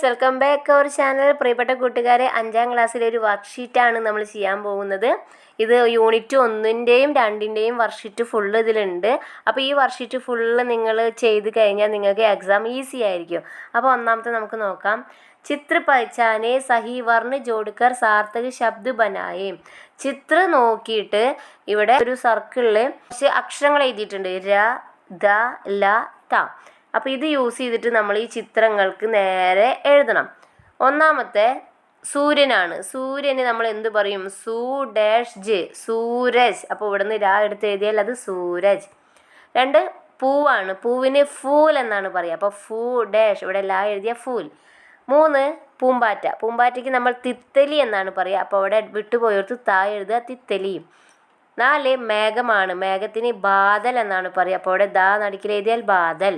Guys, welcome back our channel. പ്രിയപ്പെട്ട കൂട്ടുകാരെ, 5ാം ക്ലാസ്സിലെ ഒരു വർക്ക്ഷീറ്റാണ് നമ്മൾ ചെയ്യാൻ പോകുന്നത്. ഇത് യൂണിറ്റ് 1ൻ്റെയും 2ൻ്റെയും വർക്ക്ഷീറ്റ് ഫുള്ള് ഇതിലുണ്ട്. അപ്പോൾ ഈ വർക്ക്ഷീറ്റ് ഫുള്ള് നിങ്ങൾ ചെയ്ത് കഴിഞ്ഞാൽ നിങ്ങൾക്ക് എക്സാം ഈസി ആയിരിക്കും. അപ്പോൾ ഒന്നാമത്തെ നമുക്ക് നോക്കാം. ചിത്ര പഹചാനെ സഹി വർണ്ണ ജോഡ്കർ സാർത്ഥക ശബ്ദ ബനായേ. ചിത്ര നോക്കിയിട്ട് ഇവിടെ ഒരു സർക്കിളിൽ കുറച്ച് അക്ഷരങ്ങൾ എഴുതിയിട്ടുണ്ട്. ര, ദ, ല, ത. അപ്പോൾ ഇത് യൂസ് ചെയ്തിട്ട് നമ്മൾ ഈ ചിത്രങ്ങൾക്ക് നേരെ എഴുതണം. ഒന്നാമത്തെ സൂര്യനാണ്. സൂര്യന് നമ്മൾ എന്ത് പറയും? സൂ ഡാഷ് ജ്, സൂരജ്. അപ്പോൾ ഇവിടെ നിന്ന് രാ എടുത്ത് എഴുതിയാൽ അത് സൂരജ്. 2 പൂവാണ്. പൂവിന് ഫൂൽ എന്നാണ് പറയുക. അപ്പോൾ ഫൂ ഡാഷ്, ഇവിടെ ലാ എഴുതിയ ഫൂൽ. 3 പൂമ്പാറ്റ. പൂമ്പാറ്റയ്ക്ക് നമ്മൾ തിത്തലി എന്നാണ് പറയുക. അപ്പോൾ അവിടെ വിട്ടുപോയോർത്ത് താ എഴുതുക, തിത്തലി. 4 മേഘമാണ്. മേഘത്തിന് ബാദൽ എന്നാണ് പറയുക. അപ്പോൾ അവിടെ ദാ നടുക്കിൽ എഴുതിയാൽ ബാദൽ.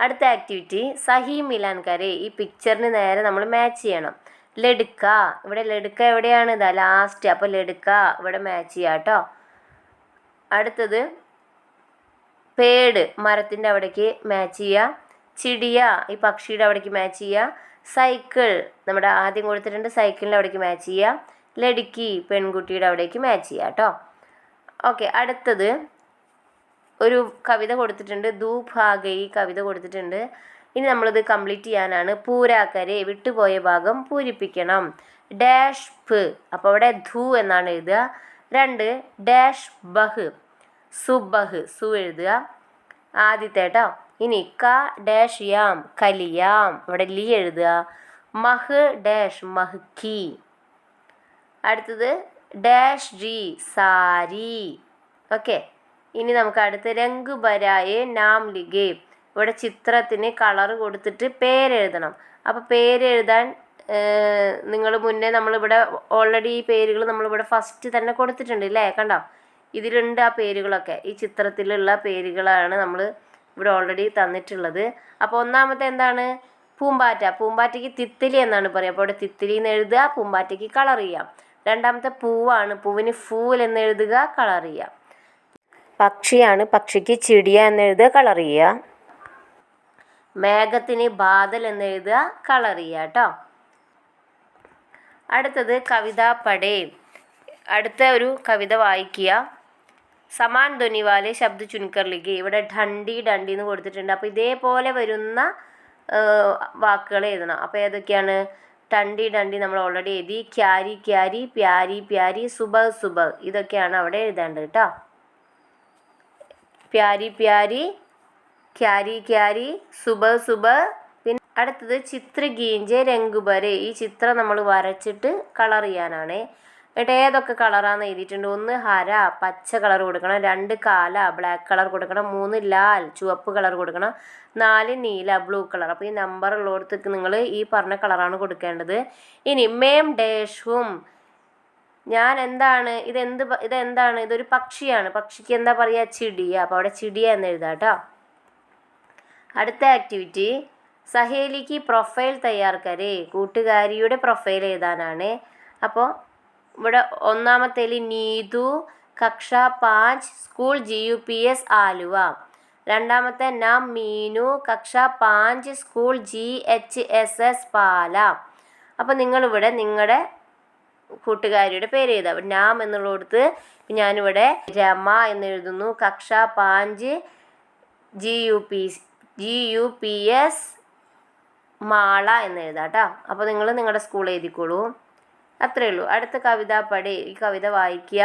അടുത്ത ആക്ടിവിറ്റി സഹി മിലാൻ കരെ. ഈ പിക്ചറിന് നേരെ നമ്മൾ മാച്ച് ചെയ്യണം. ലഡുക്ക, ഇവിടെ ലഡുക്ക എവിടെയാണ്? ഇതാ ലാസ്റ്റ്. അപ്പോൾ ലഡുക്ക ഇവിടെ മാച്ച് ചെയ്യാം കേട്ടോ. അടുത്തത് പേട്, മരത്തിൻ്റെ അവിടേക്ക് മാച്ച് ചെയ്യുക. ചിടിയ, ഈ പക്ഷിയുടെ അവിടേക്ക് മാച്ച് ചെയ്യുക. സൈക്കിൾ, നമ്മുടെ ആദ്യം കൊടുത്തിട്ടുണ്ട്, സൈക്കിളിൻ്റെ അവിടേക്ക് മാച്ച് ചെയ്യുക. ലടുക്കി, പെൺകുട്ടിയുടെ അവിടേക്ക് മാച്ച് ചെയ്യുക കേട്ടോ. ഓക്കെ, അടുത്തത് ഒരു കവിത കൊടുത്തിട്ടുണ്ട്. ദൂഭാഗയി കവിത കൊടുത്തിട്ടുണ്ട്. ഇനി നമ്മളിത് കംപ്ലീറ്റ് ചെയ്യാനാണ്. പൂരാക്കരെ, വിട്ടുപോയ ഭാഗം പൂരിപ്പിക്കണം. ഡാഷ് ഫ്, അപ്പോൾ അവിടെ ധു എന്നാണ് എഴുതുക. 2 ഡാഷ് ബഹ്, സുബഹ്, സു എഴുതുക ആദ്യത്തെ കേട്ടോ. ഇനി ക ഡാഷ് യാം, കലിയാം, ഇവിടെ ലി എഴുതുക. മഹ് ഡാഷ് മഹ്കി. അടുത്തത് ഡാഷ് ജി, സാരി. ഓക്കെ, ഇനി നമുക്ക് അടുത്ത് രംഗ് ബരായെ നാം ലിഗേ. ഇവിടെ ചിത്രത്തിന് കളർ കൊടുത്തിട്ട് പേരെഴുതണം. അപ്പോൾ പേരെഴുതാൻ നിങ്ങൾ മുന്നേ നമ്മളിവിടെ ഓൾറെഡി ഈ പേരുകൾ നമ്മളിവിടെ ഫസ്റ്റ് തന്നെ കൊടുത്തിട്ടുണ്ട് അല്ലേ? കണ്ടോ, ഇതിലുണ്ട് ആ പേരുകളൊക്കെ. ഈ ചിത്രത്തിലുള്ള പേരുകളാണ് നമ്മൾ ഇവിടെ ഓൾറെഡി തന്നിട്ടുള്ളത്. അപ്പോൾ ഒന്നാമത്തെ എന്താണ്? പൂമ്പാറ്റ. പൂമ്പാറ്റയ്ക്ക് തിത്തലി എന്നാണ് പറയുക. അപ്പോൾ ഇവിടെ തിത്തലി എന്ന് എഴുതുക, പൂമ്പാറ്റയ്ക്ക് കളർ ചെയ്യാം. 2ാമത്തെ പൂവാണ്. പൂവിന് ഫൂൽ എന്ന് എഴുതുക, കളർ ചെയ്യാം. പക്ഷിയാണ്. പക്ഷിക്ക് ചിടിയ എന്ന് എഴുതുക, കളർ ചെയ്യുക. മേഘത്തിന് ബാദൽ എന്ന് എഴുതുക, കളർ ചെയ്യുക കേട്ടോ. അടുത്തത് കവിത പടേ. അടുത്ത ഒരു കവിത വായിക്കുക. സമാൻ ധ്വനിവാലെ ശബ്ദ ചുൻകർ ലിഖേ. ഇവിടെ ഡണ്ടി ഡണ്ടി എന്ന് കൊടുത്തിട്ടുണ്ട്. അപ്പോൾ ഇതേപോലെ വരുന്ന വാക്കുകൾ എഴുതണം. അപ്പോൾ ഏതൊക്കെയാണ്? ഡണ്ടി ഡണ്ടി നമ്മൾ ഓൾറെഡി എഴുതി. ക്യാരി ക്യാരി, പ്യാരി പ്യാരി, സുബഹ് സുബഹ്, ഇതൊക്കെയാണ് അവിടെ എഴുതേണ്ടത് കേട്ടോ. പ്യാരി പ്യാരി, ക്യാരി ക്യാരി, സുബഹ് സുബഹ്. പിന്നെ അടുത്തത് ചിത്ര ഗീഞ്ചെ രംഗുബരെ. ഈ ചിത്രം നമ്മൾ വരച്ചിട്ട് കളർ ചെയ്യാനാണ്. എന്നിട്ട് ഏതൊക്കെ കളറാന്ന് എഴുതിയിട്ടുണ്ട്? 1 ഹര, പച്ച കളർ കൊടുക്കണം. 2 കാല, ബ്ലാക്ക് കളർ കൊടുക്കണം. 3 ലാൽ, ചുവപ്പ് കളർ കൊടുക്കണം. 4 നീല, ബ്ലൂ കളർ. അപ്പോൾ ഈ നമ്പർ ഉള്ളിടത്തേക്ക് നിങ്ങൾ ഈ പറഞ്ഞ കളറാണ് കൊടുക്കേണ്ടത്. ഇനി മേം ഡേഷും, ഞാൻ എന്താണ്, ഇതെന്താണ്? ഇതൊരു പക്ഷിയാണ്. പക്ഷിക്ക് എന്താ പറയുക? ചിടിയ. അപ്പോൾ അവിടെ ചിടിയ എന്ന് എഴുതാം കേട്ടോ. അടുത്ത ആക്ടിവിറ്റി സഹേലിക്ക് പ്രൊഫൈൽ തയ്യാർ കരേ. കൂട്ടുകാരിയുടെ പ്രൊഫൈൽ എഴുതാനാണ്. അപ്പോൾ ഇവിടെ ഒന്നാമത്തേൽ നീതു, കക്ഷ 5, സ്കൂൾ GUPS ആലുവ. 2ാമത്തെ നാം മീനു, കക്ഷ 5, സ്കൂൾ GHSS പാല. അപ്പോൾ നിങ്ങളിവിടെ നിങ്ങളുടെ കൂട്ടുകാരിയുടെ പേര് എഴുതാം. നാം എന്നുള്ളടത്ത് ഞാനിവിടെ രമ എന്ന് എഴുതുന്നു. കക്ഷ 5, GUPS മാള എന്ന് എഴുതാം കേട്ടോ. അപ്പോൾ നിങ്ങൾ നിങ്ങളുടെ സ്കൂൾ എഴുതിക്കോളൂ. അത്രയേ ഉള്ളൂ. അടുത്ത കവിത പടേ. ഈ കവിത വായിക്കുക.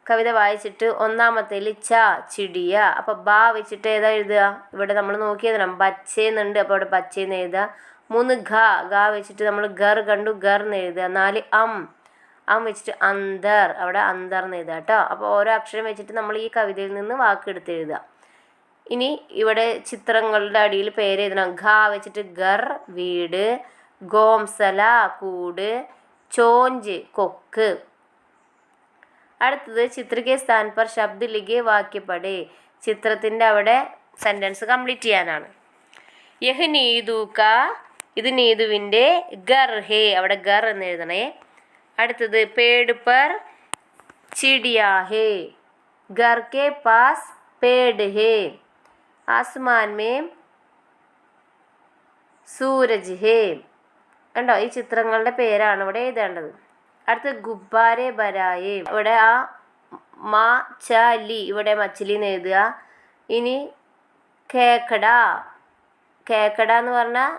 കവിത വായിച്ചിട്ട് ഒന്നാമത്തേൽ ച, ചിടിയ. അപ്പോൾ ബാ വെച്ചിട്ട് ഏതാ എഴുതുക? ഇവിടെ നമ്മൾ നോക്കിയതാണ് ബച്ചേന്നുണ്ട്. അപ്പോൾ ഇവിടെ ബച്ചേന്ന് എഴുതുക. 3 ഘ വെച്ചിട്ട് നമ്മൾ ഗർ കണ്ടു, ഗർ എന്ന് എഴുതുക. 4 അം വെച്ചിട്ട് അന്തർ, അവിടെ അന്തർ എന്ന് എഴുതുക കേട്ടോ. അപ്പോൾ ഓരോ അക്ഷരം വെച്ചിട്ട് നമ്മൾ ഈ കവിതയിൽ നിന്ന് വാക്കെടുത്ത് എഴുതുക. ഇനി ഇവിടെ ചിത്രങ്ങളുടെ അടിയിൽ പേര് എഴുതണം. ഘ വെച്ചിട്ട് ഗർ, വീട്. ഗോംസല, കൂട്. ചോഞ്ച്, കൊക്ക്. അടുത്തത് ചിത്രകെ സ്ഥാൻ പർ ശബ്ദ ലിഖേ വാക്യപടേ. ചിത്രത്തിൻ്റെ അവിടെ സെൻറ്റൻസ് കംപ്ലീറ്റ് ചെയ്യാനാണ്. യഹ് നീതു കാ, ഇത് നീതുവിൻ്റെ. ഗർ ഹേ, അവിടെ ഗർ എന്ന് എഴുതണേ. അടുത്തത് പേട് പർ ചിടിയാ ഹേ. ഗർ കെ പാസ് പേട് ഹേ. ആസ്മാൻ മേ സൂരജ് ഹേ. കണ്ടോ, ഈ ചിത്രങ്ങളുടെ പേരാണ് ഇവിടെ എഴുതേണ്ടത്. അടുത്ത് ഗുബ്ബാരെ ബരായേ, ഇവിടെ ആ മ ച ലി, ഇവിടെ മച്ചിലി എന്ന് എഴുതുക. ഇനി കേക്കട, കേക്കട എന്ന് പറഞ്ഞാൽ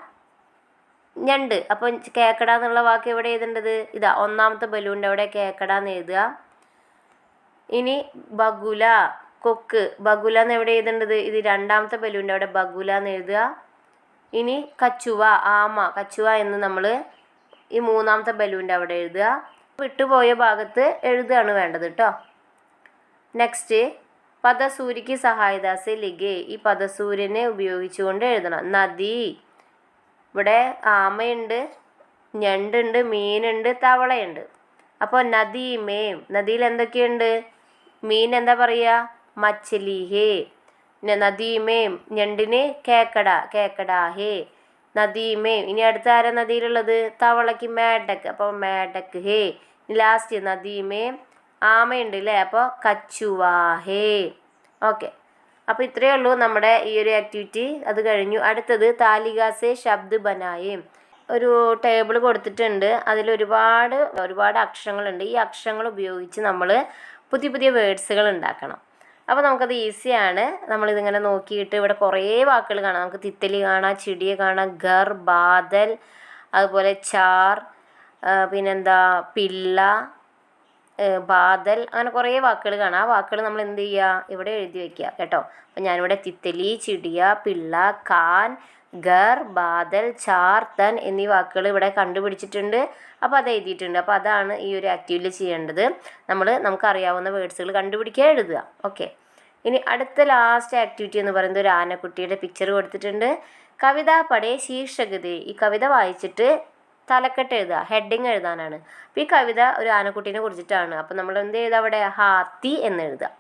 ഞണ്ട്. അപ്പം കേക്കട എന്നുള്ള വാക്ക് എവിടെ എഴുതേണ്ടത്? ഇതാ ഒന്നാമത്തെ ബലൂണിൻ്റെ അവിടെ കേക്കട എന്ന് എഴുതുക. ഇനി ബഗുല, കൊക്ക്. ബഗുല എന്ന് എവിടെ എഴുതേണ്ടത്? ഇത് രണ്ടാമത്തെ ബലൂണിൻ്റെ അവിടെ ബഗുല എന്ന് എഴുതുക. ഇനി കച്ചുവ, ആമ. കച്ചുവ എന്ന് നമ്മൾ ഈ മൂന്നാമത്തെ ബലൂണിൻ്റെ അവിടെ എഴുതുക. വിട്ടുപോയ ഭാഗത്ത് എഴുതുകയാണ് വേണ്ടത് കേട്ടോ. നെക്സ്റ്റ് പദസൂര്യക്ക് സഹായദാസെ ലിഖേ. ഈ പദസൂര്യനെ ഉപയോഗിച്ചുകൊണ്ട് എഴുതണം. നദി, ഇവിടെ ആമയുണ്ട്, ഞണ്ടുണ്ട്, മീനുണ്ട്, തവളയുണ്ട്. അപ്പോൾ നദി മേം, നദിയിൽ എന്തൊക്കെയുണ്ട്? മീൻ എന്താ പറയുക? മച്ചലി ഹേ. നദീമേം, ഞണ്ടിന് കേക്കട, കേക്കട ഹേ. നദീമേം. ഇനി അടുത്ത ആരാ നദിയിലുള്ളത്? തവളയ്ക്ക് മേഡക്ക്, അപ്പോൾ മേഡക്ക് ഹേ. ലാസ്റ്റ് നദീമേം ആമയുണ്ട് അല്ലേ, അപ്പോൾ കച്ചുവാ ഹേ. ഓക്കെ, അപ്പോൾ ഇത്രയേ ഉള്ളൂ നമ്മുടെ ഈ ഒരു ആക്ടിവിറ്റി. അത് കഴിഞ്ഞു. അടുത്തത് താലികാസെ ശബ്ദ് ബനായേ. ഒരു ടേബിൾ കൊടുത്തിട്ടുണ്ട്, അതിൽ ഒരുപാട് അക്ഷരങ്ങളുണ്ട്. ഈ അക്ഷരങ്ങൾ ഉപയോഗിച്ച് നമ്മൾ പുതിയ പുതിയ വേർഡ്സുകൾ ഉണ്ടാക്കണം. അപ്പോൾ നമുക്കത് ഈസിയാണ്. നമ്മളിതിങ്ങനെ നോക്കിയിട്ട് ഇവിടെ കുറേ വാക്കുകൾ കാണാം. നമുക്ക് തിത്തലി കാണാം, ചിടിയെ കാണാം, ഗർ, ബാദൽ, അതുപോലെ ചാർ, പിന്നെന്താ പിള്ള, ബാദൽ, അങ്ങനെ കുറേ വാക്കുകൾ കാണാം. ആ വാക്കുകൾ നമ്മൾ എന്ത് ചെയ്യുക? ഇവിടെ എഴുതി വയ്ക്കുക കേട്ടോ. അപ്പോൾ ഞാനിവിടെ തിത്തലി, ചിടിയ, പിള്ള, കാൻ, ഗർ, ബാദൽ, ചാർ, തൻ എന്നീ വാക്കുകൾ ഇവിടെ കണ്ടുപിടിച്ചിട്ടുണ്ട്. അപ്പോൾ അത് എഴുതിയിട്ടുണ്ട്. അപ്പോൾ അതാണ് ഈ ഒരു ആക്ടിവിറ്റിയിൽ ചെയ്യേണ്ടത്. നമുക്കറിയാവുന്ന വേർഡ്സുകൾ കണ്ടുപിടിക്കുക, എഴുതുക. ഓക്കെ, ഇനി അടുത്ത ലാസ്റ്റ് ആക്ടിവിറ്റി എന്ന് പറയുന്നത് ഒരു ആനക്കുട്ടിയുടെ പിക്ചർ കൊടുത്തിട്ടുണ്ട്. കവിത പടേ ശീർഷകതേ. ഈ കവിത വായിച്ചിട്ട് തലക്കെട്ട് എഴുതുക, ഹെഡിങ് എഴുതാനാണ്. അപ്പോൾ ഈ കവിത ഒരു ആനക്കുട്ടീനെ കുറിച്ചിട്ടാണ്. അപ്പോൾ നമ്മൾ എന്ത് ചെയ്താൽ അവിടെ ഹാത്തി എന്ന് എഴുതുക.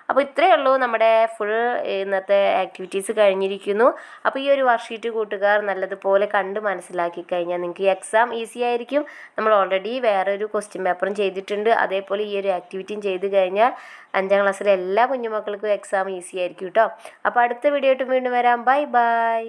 അപ്പോൾ ഇത്രയേ ഉള്ളൂ, നമ്മുടെ ഫുൾ ഇന്നത്തെ ആക്ടിവിറ്റീസ് കഴിഞ്ഞിരിക്കുന്നു. അപ്പോൾ ഈ ഒരു വർക്ക്ഷീറ്റ് കൂട്ടുകാർ നല്ലതുപോലെ കണ്ട് മനസ്സിലാക്കി കഴിഞ്ഞാൽ നിങ്ങൾക്ക് ഈ എക്സാം ഈസി ആയിരിക്കും. നമ്മൾ ഓൾറെഡി വേറൊരു ക്വസ്റ്റ്യൻ പേപ്പറും ചെയ്തിട്ടുണ്ട്. അതേപോലെ ഈ ഒരു ആക്ടിവിറ്റിയും ചെയ്ത് കഴിഞ്ഞാൽ 5ാം ക്ലാസ്സിലെ എല്ലാ കുഞ്ഞുമക്കൾക്കും എക്സാം ഈസി ആയിരിക്കും കേട്ടോ. അപ്പോൾ അടുത്ത വീഡിയോ ആയിട്ട് വീണ്ടും വരാം. Bye bye.